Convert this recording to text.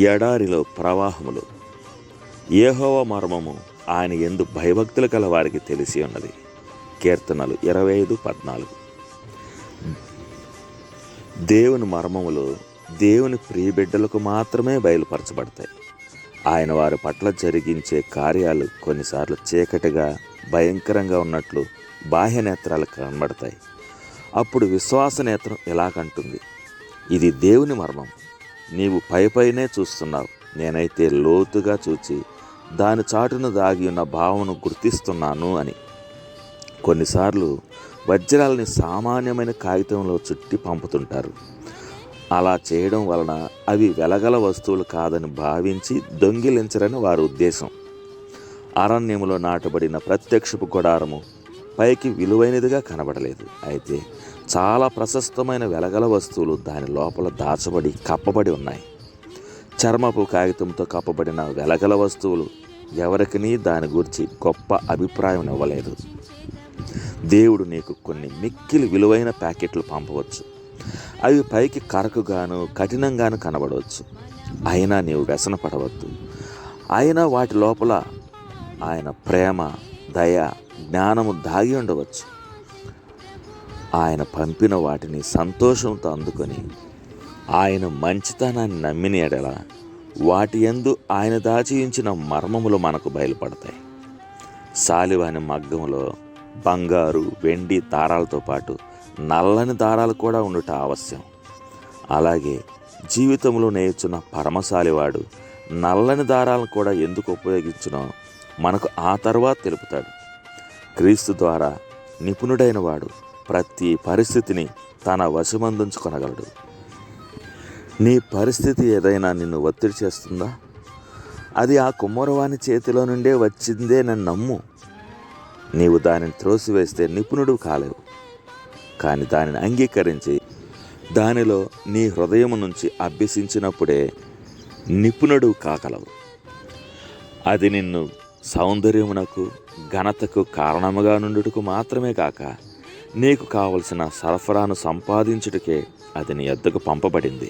ఎడారిలో ప్రవాహములు. యెహోవా మర్మము ఆయన యందు భయభక్తులు కల వారికి తెలిసి ఉన్నది. కీర్తనలు 25:14. దేవుని మర్మములు దేవుని ప్రియబిడ్డలకు మాత్రమే బయలుపరచబడతాయి. ఆయన వారి పట్ల జరిగించే కార్యాలు కొన్నిసార్లు చీకటిగా భయంకరంగా ఉన్నట్లు బాహ్య నేత్రాలకు కనబడతాయి. అప్పుడు విశ్వాస నేత్రం ఇలాగంటుంది, ఇది దేవుని మర్మం. నీవు పైపైనే చూస్తున్నావు, నేనైతే లోతుగా చూచి దాని చాటును దాగి ఉన్న భావను గుర్తిస్తున్నాను అని. కొన్నిసార్లు వజ్రాలని సామాన్యమైన కాగితంలో చుట్టి పంపుతుంటారు. అలా చేయడం వలన అవి వెలగల వస్తువులు కాదని భావించి దొంగిలించరని వారి ఉద్దేశం. అరణ్యములో నాటబడిన ప్రత్యక్షపు గుడారము పైకి విలువైనదిగా కనబడలేదు. అయితే చాలా ప్రశస్తమైన వెలగల వస్తువులు దాని లోపల దాచబడి కప్పబడి ఉన్నాయి. చర్మపు కాగితంతో కప్పబడిన వెలగల వస్తువులు ఎవరికీ దాని గురించి గొప్ప అభిప్రాయం ఇవ్వలేదు. దేవుడు నీకు కొన్ని మిక్కిలి విలువైన ప్యాకెట్లు పంపవచ్చు. అవి పైకి కరకుగాను కఠినంగాను కనబడవచ్చు. అయినా నీవు వ్యసనపడవద్దు. అయినా వాటి లోపల ఆయన ప్రేమ, దయ, జ్ఞానము దాగి ఉండవచ్చు. ఆయన పంపిన వాటిని సంతోషంతో అందుకొని ఆయన మంచితనాన్ని నమ్మిన ఎడల వాటి యందు ఆయన దాచి ఉంచిన మర్మములు మనకు బయలుపడతాయి. సాలివాని మగ్గంలో బంగారు, వెండి దారాలతో పాటు నల్లని దారాలు కూడా ఉండుట ఆవశ్యం. అలాగే జీవితంలో నేర్చున్న పరమశాలివాడు నల్లని దారాలను కూడా ఎందుకు ఉపయోగించునో మనకు ఆ తర్వాత తెలుపుతాడు. క్రీస్తు ద్వారా నిపుణుడైన వాడు ప్రతి పరిస్థితిని తన వశమందుంచుకొనగలడు. నీ పరిస్థితి ఏదైనా నిన్ను ఒత్తిడి చేస్తుందా? అది ఆ కుమ్మరవాని చేతిలో నుండే వచ్చిందే నన్ను నమ్ము. నీవు దానిని త్రోసివేస్తే నిపుణుడు కాలేవు. కానీ దానిని అంగీకరించి దానిలో నీ హృదయం నుంచి అభ్యసించినప్పుడే నిపుణుడు కాగలవు. అది నిన్ను సౌందర్యమునకు, ఘనతకు కారణముగా నుండుటకు మాత్రమే కాక నీకు కావలసిన సరఫరాను సంపాదించుటకే అది నీ యొద్దకు పంపబడింది.